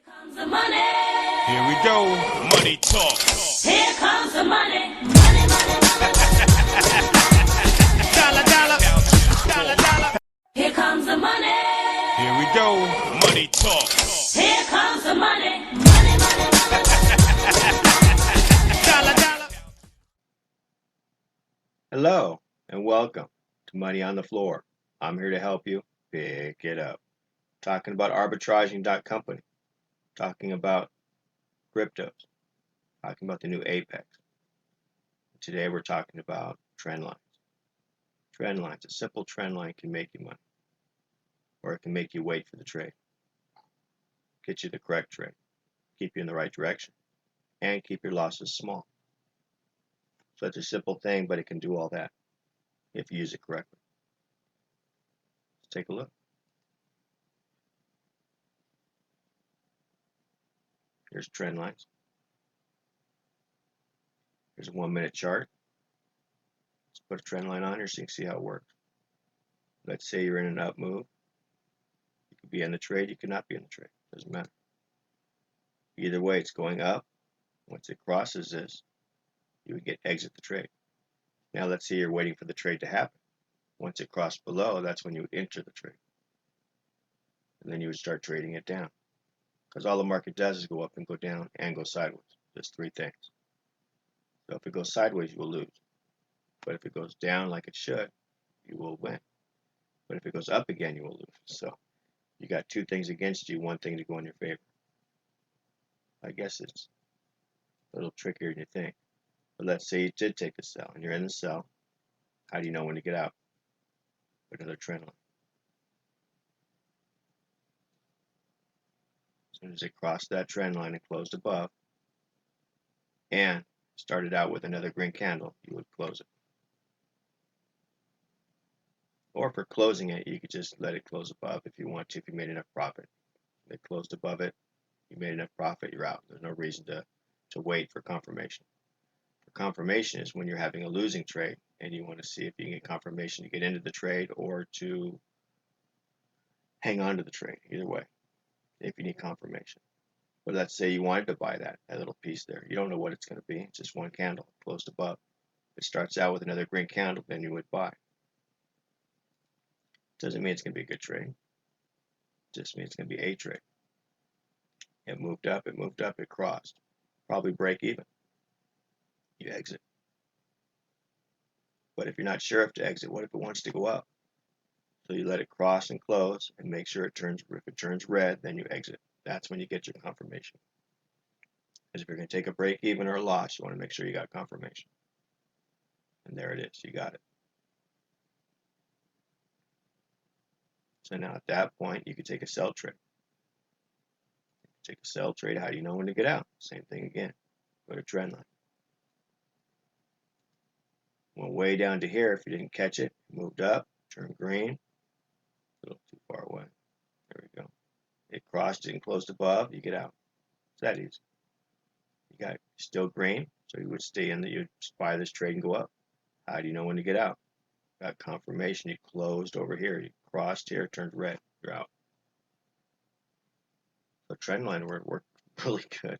Comes the money. Here we go. Money talk. Here comes the money. Money, money, money. Dollar, dollar. Dollar, dollar. Here comes the money. Here we go. Money talk. Here comes the money. Money, money, money. Dollar, dollar. Hello and welcome to Money on the Floor. I'm here to help you pick it up. Talking about arbitraging.company, talking about cryptos, talking about the new Apex. Today we're talking about trend lines. Trend lines, a simple trend line can make you money, or it can make you wait for the trade, get you the correct trade, keep you in the right direction, and keep your losses small. So it's a simple thing, but it can do all that if you use it correctly. Let's take a look. Here's trend lines. Here's a 1 minute chart. Let's put a trend line on here so you can see how it works. Let's say you're in an up move. You could be in the trade, you could not be in the trade. Doesn't matter. Either way, it's going up. Once it crosses this, you would get exit the trade. Now let's say you're waiting for the trade to happen. Once it crossed below, that's when you would enter the trade. And then you would start trading it down. Because all the market does is go up and go down and go sideways. Just three things. So if it goes sideways, you will lose. But if it goes down like it should, you will win. But if it goes up again, you will lose. So you got two things against you, one thing to go in your favor. I guess it's a little trickier than you think. But let's say you did take a sell and you're in the sell. How do you know when to get out? With another trend line. As soon as it crossed that trend line and closed above and started out with another green candle, you would close it. Or for closing it, you could just let it close above if you want to, if you made enough profit. If it closed above it, you made enough profit, you're out. There's no reason to wait for confirmation. For confirmation is when you're having a losing trade and you want to see if you can get confirmation to get into the trade or to hang on to the trade. Either way, if you need confirmation. But let's say you wanted to buy that little piece there. You don't know what it's going to be. It's just one candle closed above. If it starts out with another green candle, then you would buy. Doesn't mean it's going to be a good trade. It just means it's going to be a trade. It moved up, it crossed. Probably break even. You exit. But if you're not sure if to exit, what if it wants to go up? So you let it cross and close and make sure it turns, if it turns red, then you exit. That's when you get your confirmation. Because if you're going to take a break even or a loss, you want to make sure you got confirmation. And there it is, you got it. So now at that point, you could take a sell trade. Take a sell trade, how do you know when to get out? Same thing again. Go to trend line. Went way down to here. If you didn't catch it, moved up, turned green. A little too far away. There we go. It crossed and closed above, you get out. It's that easy. You got still green, so you would stay in, you'd buy this trade and go up. How do you know when to get out? Got confirmation, you closed over here, you crossed here, turned red, you're out. So trend line worked really good.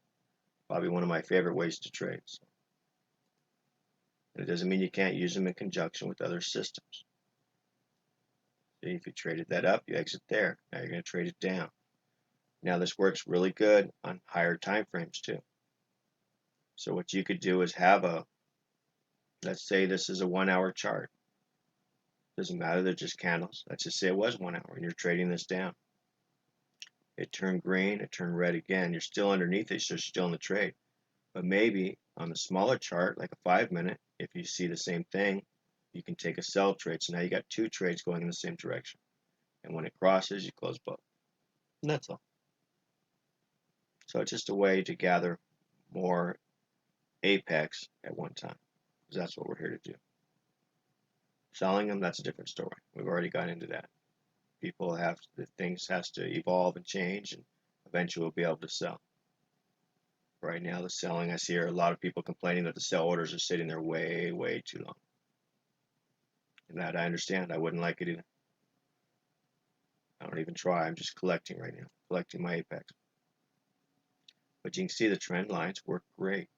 Probably one of my favorite ways to trade. So. And it doesn't mean you can't use them in conjunction with other systems. See, if you traded that up, you exit there. Now you're going to trade it down. Now this works really good on higher time frames too. So what you could do is have let's say this is a 1 hour chart. Doesn't matter, they're just candles. Let's just say it was 1 hour and you're trading this down. It turned green, it turned red again. You're still underneath it, so you're still in the trade. But maybe on the smaller chart, like a 5 minute, if you see the same thing, you can take a sell trade. So now you got two trades going in the same direction. And when it crosses, you close both. And that's all. So it's just a way to gather more Apex at one time. Because that's what we're here to do. Selling them, that's a different story. We've already got into that. People things has to evolve and change, and eventually we'll be able to sell. Right now, the selling, I see a lot of people complaining that the sell orders are sitting there way, way too long. And that I understand. I wouldn't like it either. I don't even try. I'm just collecting right now. Collecting my Apex. But you can see the trend lines work great.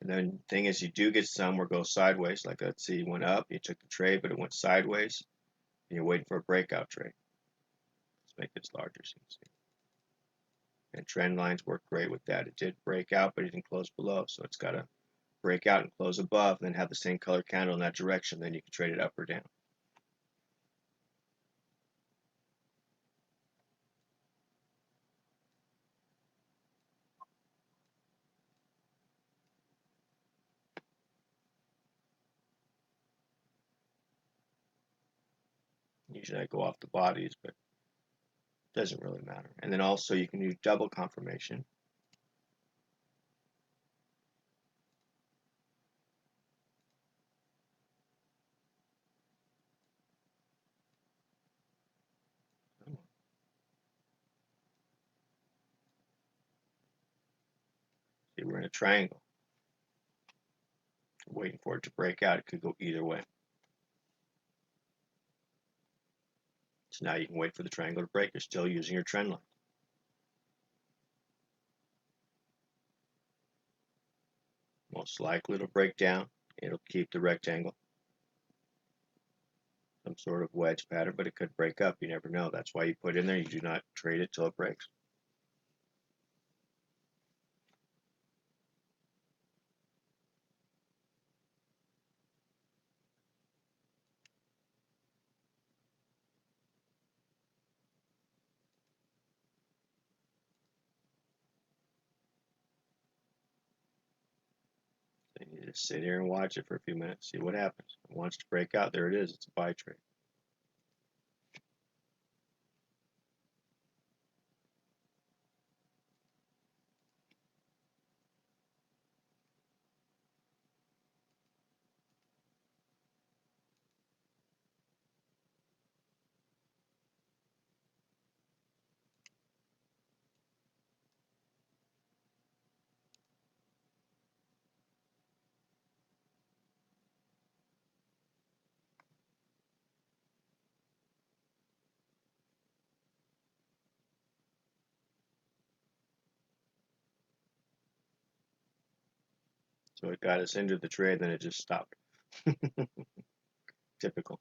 And then the thing is, you do get some where it goes sideways. Like let's see, it went up, you took the trade, but it went sideways, and you're waiting for a breakout trade. Let's make this larger so you can see. And trend lines work great with that. It did break out, but it didn't close below, so it's got to break out and close above, and then have the same color candle in that direction. Then you can trade it up or down. Usually I go off the bodies, but it doesn't really matter. And then also you can use double confirmation. See, we're in a triangle. We're waiting for it to break out. It could go either way. So now you can wait for the triangle to break. You're still using your trend line. Most likely it'll break down. It'll keep the rectangle. Some sort of wedge pattern, but it could break up. You never know. That's why you put it in there. You do not trade it till it breaks. Then you just sit here and watch it for a few minutes, see what happens. If it wants to break out, there it is. It's a buy trade. So it got us into the trade, then it just stopped. Typical.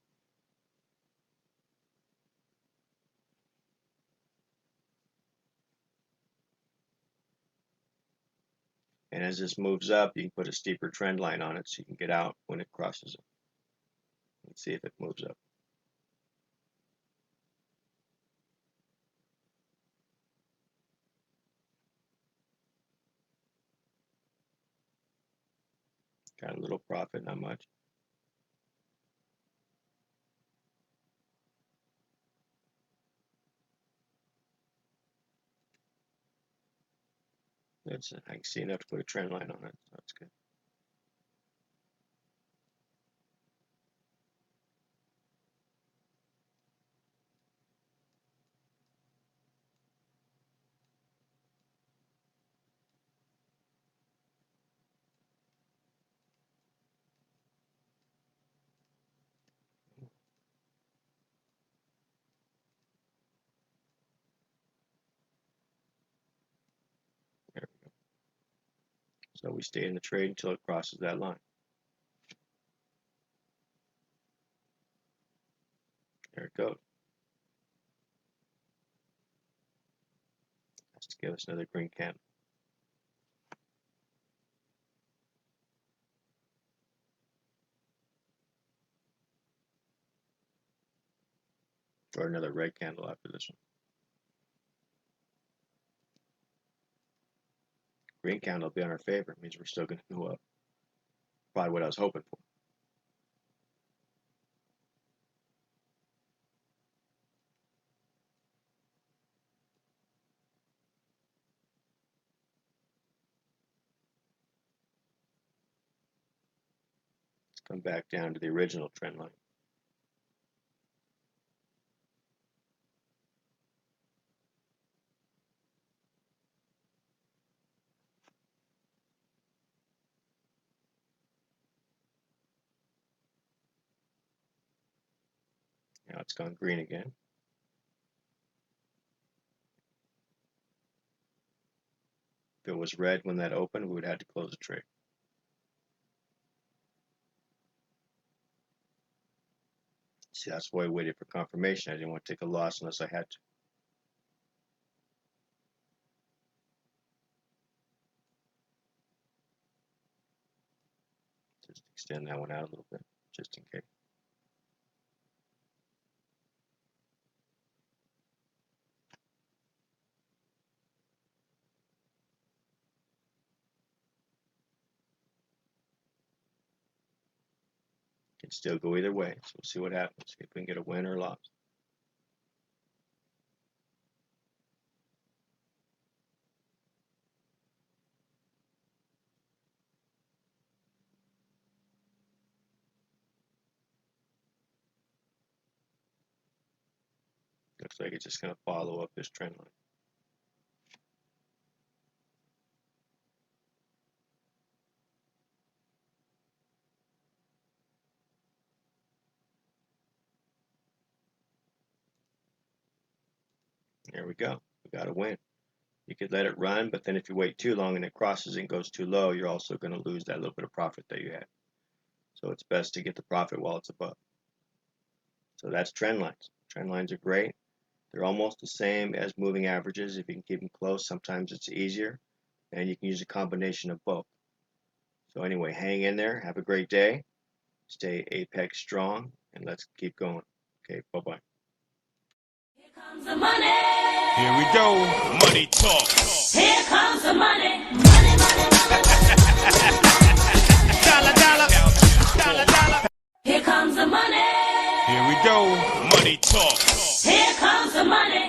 And as this moves up, you can put a steeper trend line on it so you can get out when it crosses it. Let's see if it moves up. Got a little profit, not much. I can see enough to put a trend line on it, so that's good. There we go. So we stay in the trade until it crosses that line. There it goes. Has to give us another green candle. Or another red candle after this one. Green candle will be on our favor. It means we're still going to go up. Probably what I was hoping for. Let's come back down to the original trend line. Now it's gone green again. If it was red when that opened, we would have to close the trade. See, that's why I waited for confirmation. I didn't want to take a loss unless I had to. Just extend that one out a little bit, just in case. Can still go either way, so we'll see what happens. See if we can get a win or a loss. Looks like it's just going to follow up this trend line. There we go. We got a win. You could let it run, but then if you wait too long and it crosses and goes too low, you're also going to lose that little bit of profit that you had. So it's best to get the profit while it's above. So that's trend lines. Trend lines are great. They're almost the same as moving averages. If you can keep them close, sometimes it's easier, and you can use a combination of both. So anyway, hang in there. Have a great day. Stay Apex strong, and let's keep going. Okay, bye-bye. Here comes the money. Here we go. Money talk. Here comes the money. Money, money, money. Dollar, dollar. Dollar, dollar. Here comes the money. Here we go. Money talk. Here comes the money.